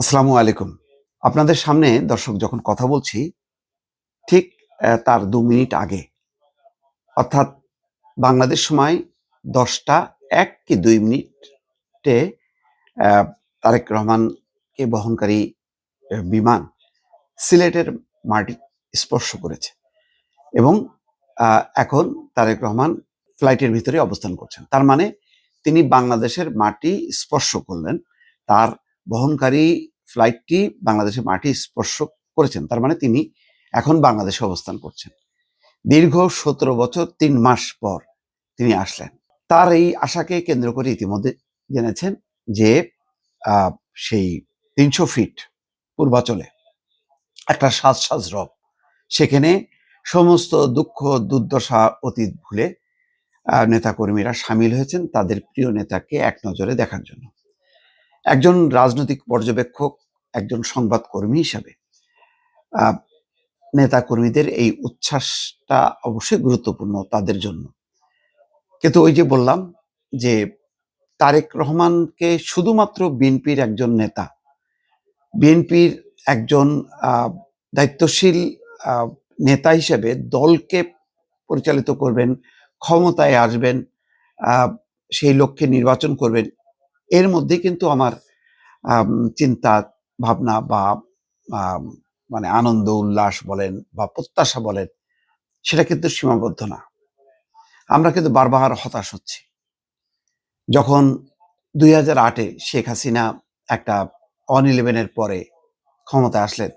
আসসালামু আলাইকুম। আপনাদের সামনে দর্শক যখন কথা বলছি, ঠিক তার ২ মিনিট আগে, অর্থাৎ বাংলাদেশ সময় ১০টা ১ কি ২ মিনিটে অ্যা তারেক রহমানকে বহনকারী বিমান সিলেটের মাটি স্পর্শ করেছে এবং আ এখন তারেক রহমান ফ্লাইটের ভিতরে অবস্থান করছেন। তার মানে তিনি বাংলাদেশের মাটি স্পর্শ করলেন। তার বহনকারী ফ্লাইটটি বাংলাদেশের মাটি স্পর্শ করেছেন। তার মানে তিনি এখন বাংলাদেশে অবস্থান করছেন। দীর্ঘ ১৭ বছর ৩ মাস পর তিনি আসলেন। তার এই আশাকে কেন্দ্র করে ইতিমধ্যে জেনেছেন যে আ সেই ৩০০ ফিট পূর্বাচলে একটা সাজ রব। সেখানে সমস্ত দুঃখ দুর্দশা অতীত ভুলে নেতাকর্মীরা শামিল হয়েছেন তাদের প্রিয় নেতাকে এক নজরে দেখার জন্য। একজন রাজনৈতিক পর্যবেক্ষক, একজন সংবাদকর্মী হিসাবে আ নেতাকর্মীদের এই উচ্ছ্বাসটা অবশ্যই গুরুত্বপূর্ণ তাদের জন্য। কিন্তু ওই যে বললাম যে তারেক রহমানকে শুধুমাত্র বিএনপির একজন নেতা, বিএনপির একজন আ দায়িত্বশীল আ নেতা হিসেবে দলকে পরিচালিত করবেন, ক্ষমতায় আসবেন, আ সেই লক্ষ্যে নির্বাচন করবেন। এর মধ্যেই কিন্তু আমার আম চিন্তা ভাবনা বা আম মানে আনন্দ উল্লাস বলেন বা প্রত্যাশা বলেন, সেটা কিন্তু সীমাবদ্ধ না। আমরা কিন্তু বারবার হতাশ হচ্ছি। যখন ২০০৮ এ শেখ হাসিনা একটা অন-11 এর পরে ক্ষমতায় আসলেন,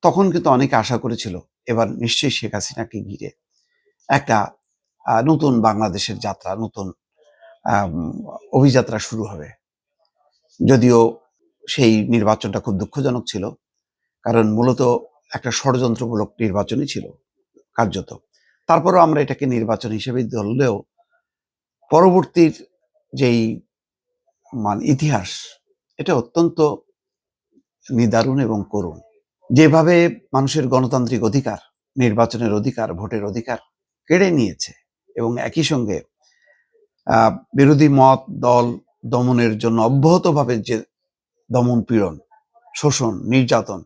তখন কিন্তু অনেকে আশা করেছিল এবার নিশ্চয়ই শেখ হাসিনাকে ঘিরে একটা নতুন বাংলাদেশের যাত্রা, নতুন আম অভিযাত্রা শুরু হবে। যদিও সেই নির্বাচনটা খুব দুঃখজনক ছিল। কারণ মূলত একটা ষড়যন্ত্রমূলক নির্বাচনই ছিল কার্যত। তারপরেও আমরা এটাকে নির্বাচন হিসেবেই ধরলেও পরবর্তীর যেই ইতিহাস, এটা অত্যন্ত নিদারুণ এবং করুণ। যেভাবে মানুষের গণতান্ত্রিক অধিকার, নির্বাচনের অধিকার, ভোটের অধিকার কেড়ে নিয়েছে এবং একই সঙ্গে বিরোধী মত দল দমনের জন্য অব্যাহতভাবে যে দমন-পীড়ন, শোষণ, নির্যাতন,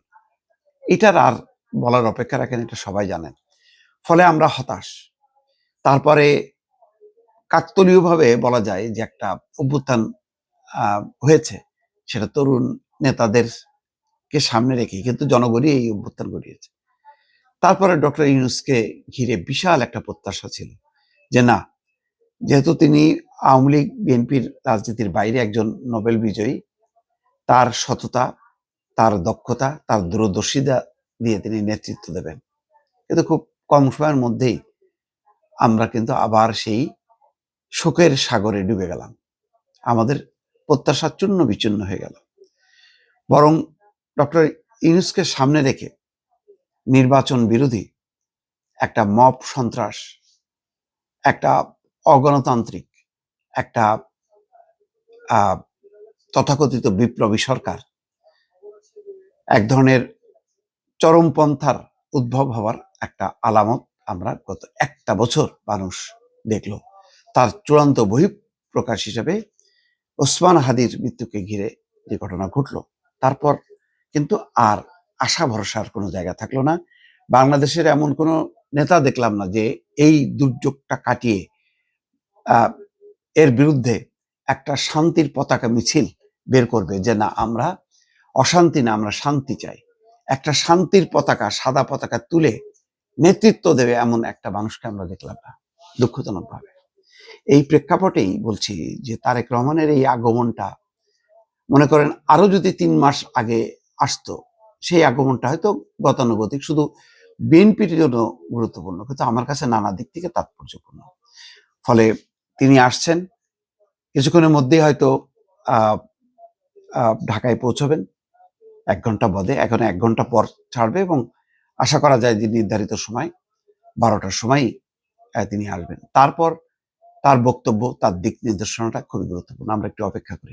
এটার আর বলার অপেক্ষা রাখেন, এটা সবাই জানেন। ফলে আমরা হতাশ। তারপরে কাকতালীয়ভাবে বলা যায় যে একটা অভ্যুত্থান আ হয়েছে। সেটা তরুণ নেতাদেরকে সামনে রেখেই কিন্তু জনগণই এই অভ্যুত্থান ঘটিয়েছে। তারপরে ডক্টর ইউনূসকে ঘিরে বিশাল একটা প্রত্যাশা ছিল যে না, যেহেতু তিনি আওয়ামী লীগ বিএনপির রাজনীতির বাইরে একজন নোবেল বিজয়ী, তার সততা, তার দক্ষতা, তার দূরদর্শিতা দিয়ে তিনি নেতৃত্ব দেবেন। কিন্তু খুব কম সময়ের মধ্যেই আমরা কিন্তু আবার সেই শোকের সাগরে ডুবে গেলাম। আমাদের প্রত্যাশা চূর্ণ বিচূর্ণ হয়ে গেল। বরং ডক্টর ইউনূসকে সামনে রেখে নির্বাচন বিরোধী একটা মব সন্ত্রাস, একটা অগণতান্ত্রিক, একটা আ তথাকথিত বিপ্লবী সরকার, এক ধরনের চরমপন্থার উদ্ভব হওয়ার একটা আলামত আমরা গত একটা বছর মানুষ দেখল। তার চূড়ান্ত বহিঃপ্রকাশ হিসেবে ওসমান হাদির মৃত্যুকে ঘিরে যে ঘটনা ঘটল, তারপর কিন্তু আর আশা ভরসার কোনো জায়গা থাকলো না। বাংলাদেশের এমন কোনো নেতা দেখলাম না যে এই দুর্যোগটা কাটিয়ে আ এর বিরুদ্ধে একটা শান্তির পতাকা মিছিল বের করবে যে না, আমরা অশান্তি না, আমরা শান্তি চাই। একটা শান্তির পতাকা, সাদা পতাকা তুলে নেতৃত্ব দেবে এমন একটা মানুষকে আমরা দেখলাম না, দুঃখজনকভাবে। এই প্রেক্ষাপটেই বলছি যে তারেক রহমানের এই আগমনটা, মনে করেন আরো যদি ৩ মাস আগে আসতো, সেই আগমনটা হয়তো গতানুগতিক, শুধু বিএনপির জন্য গুরুত্বপূর্ণ, কিন্তু আমার কাছে নানা দিক থেকে তাৎপর্যপূর্ণ। ফলে তিনি আসছেন, কিছুক্ষণের মধ্যেই হয়তো আ আ ঢাকায় পৌঁছবেন ১ ঘন্টা বাদে। এখন ১ ঘন্টা পর ছাড়বে এবং আশা করা যায় যে নির্ধারিত সময় ১২টার সময়ই তিনি আসবেন। তারপর তার বক্তব্য, তার দিক নির্দেশনাটা খুবই গুরুত্বপূর্ণ। আমরা একটু অপেক্ষা করি।